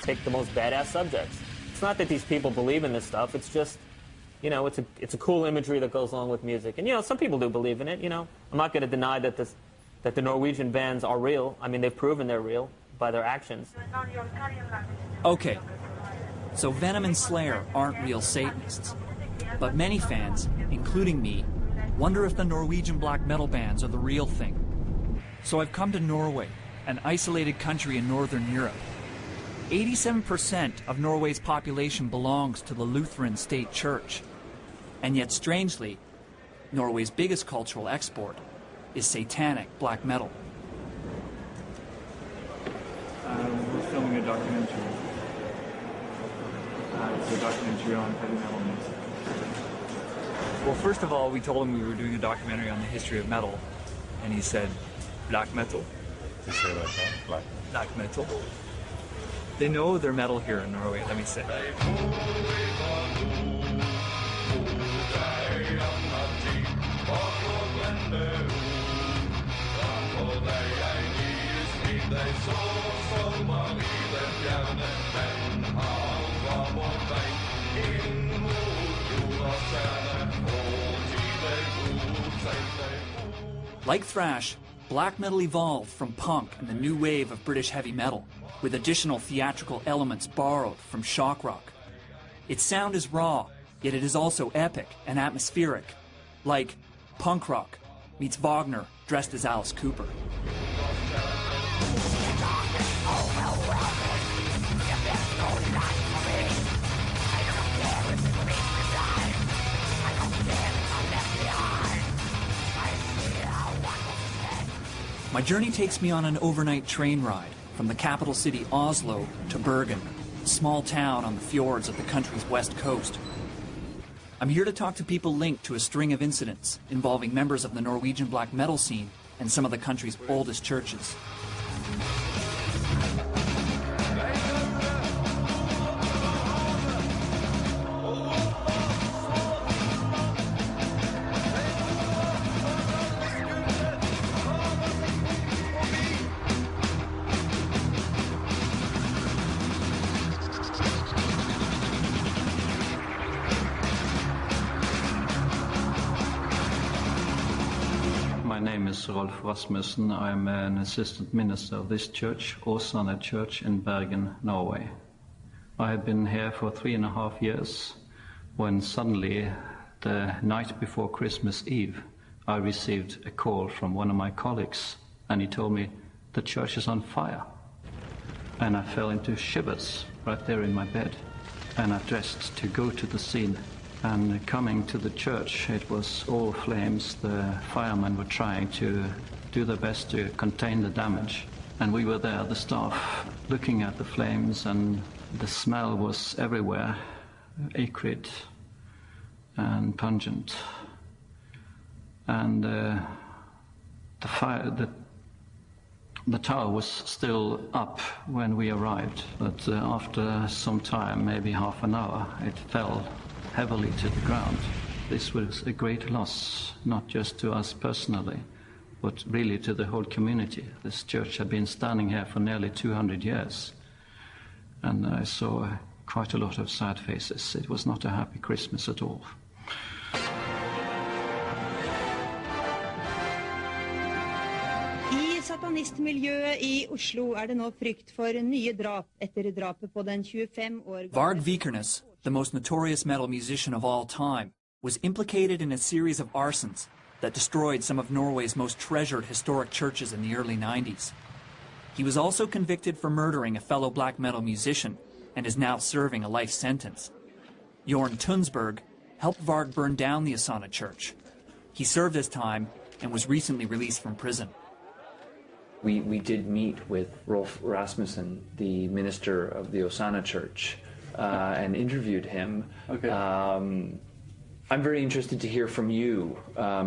take the most badass subjects. It's not that these people believe in this stuff. It's just, you know, it's a cool imagery that goes along with music. And, you know, some people do believe in it, you know. I'm not going to deny that the Norwegian bands are real. I mean, they've proven they're real by their actions. Okay, so Venom and Slayer aren't real Satanists. But many fans, including me, wonder if the Norwegian black metal bands are the real thing. So I've come to Norway, an isolated country in northern Europe. 87% of Norway's population belongs to the Lutheran State Church. And yet, strangely, Norway's biggest cultural export is satanic black metal. We're filming a documentary. It's a documentary on heavy metal music. Well, first of all, we told him we were doing a documentary on the history of metal, and he said, black metal. You say that, huh? Black metal. They know their metal here in Norway, let me say. Like thrash, black metal evolved from punk and the new wave of British heavy metal, with additional theatrical elements borrowed from shock rock. Its sound is raw, yet it is also epic and atmospheric, like punk rock meets Wagner dressed as Alice Cooper. My journey takes me on an overnight train ride from the capital city Oslo to Bergen, a small town on the fjords of the country's west coast. I'm here to talk to people linked to a string of incidents involving members of the Norwegian black metal scene and some of the country's oldest churches. My name is Rolf Rasmussen. I'm an assistant minister of this church, Åsane Church in Bergen, Norway. I had been here for 3.5 years when suddenly, the night before Christmas Eve, I received a call from one of my colleagues, and he told me the church is on fire. And I fell into shivers right there in my bed, and I dressed to go to the scene. And coming to the church, it was all flames. The firemen were trying to do their best to contain the damage. And we were there, the staff, looking at the flames, and the smell was everywhere, acrid and pungent. And the tower was still up when we arrived, but after some time, maybe half an hour, it fell heavily to the ground. This was a great loss, not just to us personally, but really to the whole community. This church had been standing here for nearly 200 years, and I saw quite a lot of sad faces. It was not a happy Christmas at all. I satanistmiljøet I Oslo det nå frykt for nye drap etter drapet på den 25 år gamle. Varg Vikernes, the most notorious metal musician of all time, was implicated in a series of arsons that destroyed some of Norway's most treasured historic churches in the early 90s. He was also convicted for murdering a fellow black metal musician and is now serving a life sentence. Jorn Tunsberg helped Varg burn down the Åsane church. He served his time and was recently released from prison. We did meet with Rolf Rasmussen, the minister of the Åsane Church, and interviewed him. Okay. I'm very interested to hear from you,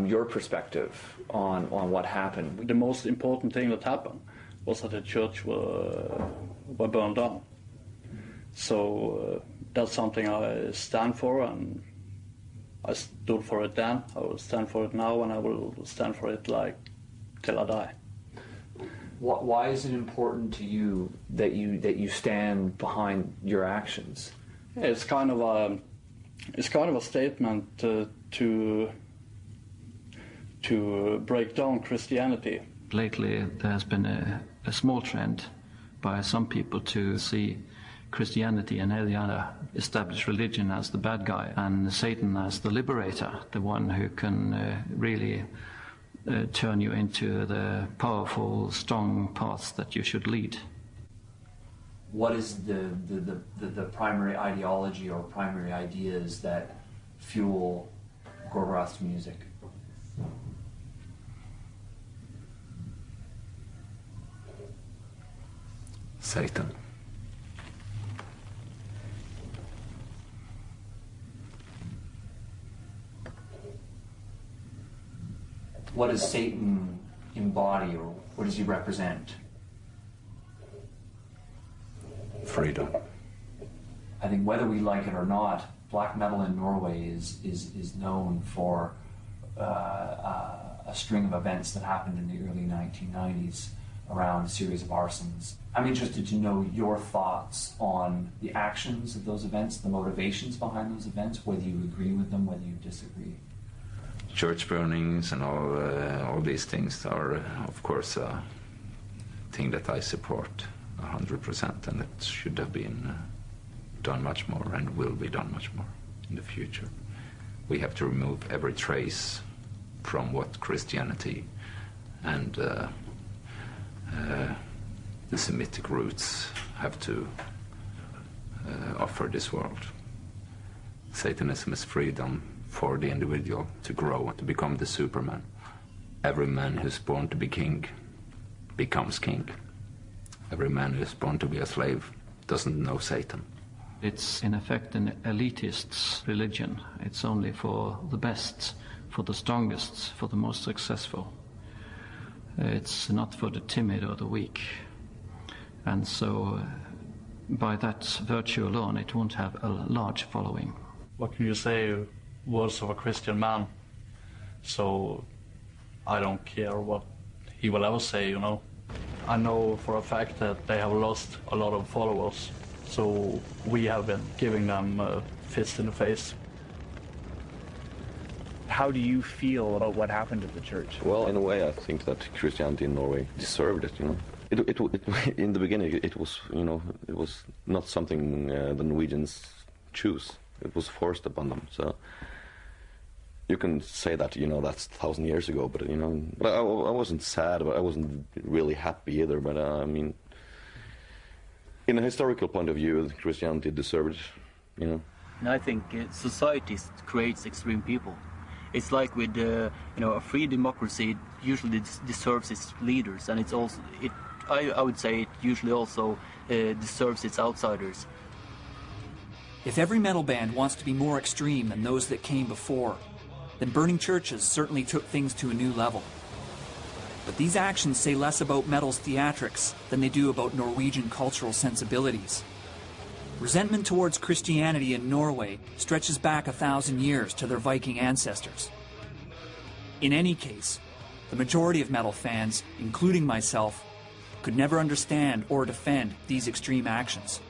your perspective on what happened. The most important thing that happened was that the church were burned down. So that's something I stand for, and I stood for it then, I will stand for it now, and I will stand for it like till I die. Why is it important to you that you stand behind your actions? It's kind of a statement to break down Christianity. Lately, there has been a small trend by some people to see Christianity and any other established religion as the bad guy, and Satan as the liberator, the one who can really turn you into the powerful, strong paths that you should lead. What is the primary ideology or primary ideas that fuel Gorbarov's music? Satan. What does Satan embody, or what does he represent? Freedom. I think whether we like it or not, black metal in Norway is known for a string of events that happened in the early 1990s around a series of arsons. I'm interested to know your thoughts on the actions of those events, the motivations behind those events, whether you agree with them, whether you disagree. Church burnings and all these things are, of course, a thing that I support 100%, and it should have been done much more and will be done much more in the future. We have to remove every trace from what Christianity and the Semitic roots have to offer this world. Satanism is freedom for the individual to grow, to become the Superman. Every man who's born to be king becomes king. Every man who's born to be a slave doesn't know Satan. It's in effect an elitist's religion. It's only for the best, for the strongest, for the most successful. It's not for the timid or the weak. And so by that virtue alone, it won't have a large following. What can you say? Words of a Christian man. So I don't care what he will ever say, you know. I know for a fact that they have lost a lot of followers. So we have been giving them a fist in the face. How do you feel about what happened to the church? Well, in a way, I think that Christianity in Norway deserved it. You know, it in the beginning, it was, you know, it was not something the Norwegians choose. It was forced upon them. So you can say that, you know, that's 1,000 years ago, but you know, but I wasn't sad, but I wasn't really happy either. But I mean, in a historical point of view, Christianity deserved it. You know. And I think society creates extreme people. It's like with you know, a free democracy, it usually deserves its leaders, and it's also I would say it usually also deserves its outsiders. If every metal band wants to be more extreme than those that came before, then burning churches certainly took things to a new level. But these actions say less about metal's theatrics than they do about Norwegian cultural sensibilities. Resentment towards Christianity in Norway stretches back 1,000 years to their Viking ancestors. In any case, the majority of metal fans, including myself, could never understand or defend these extreme actions.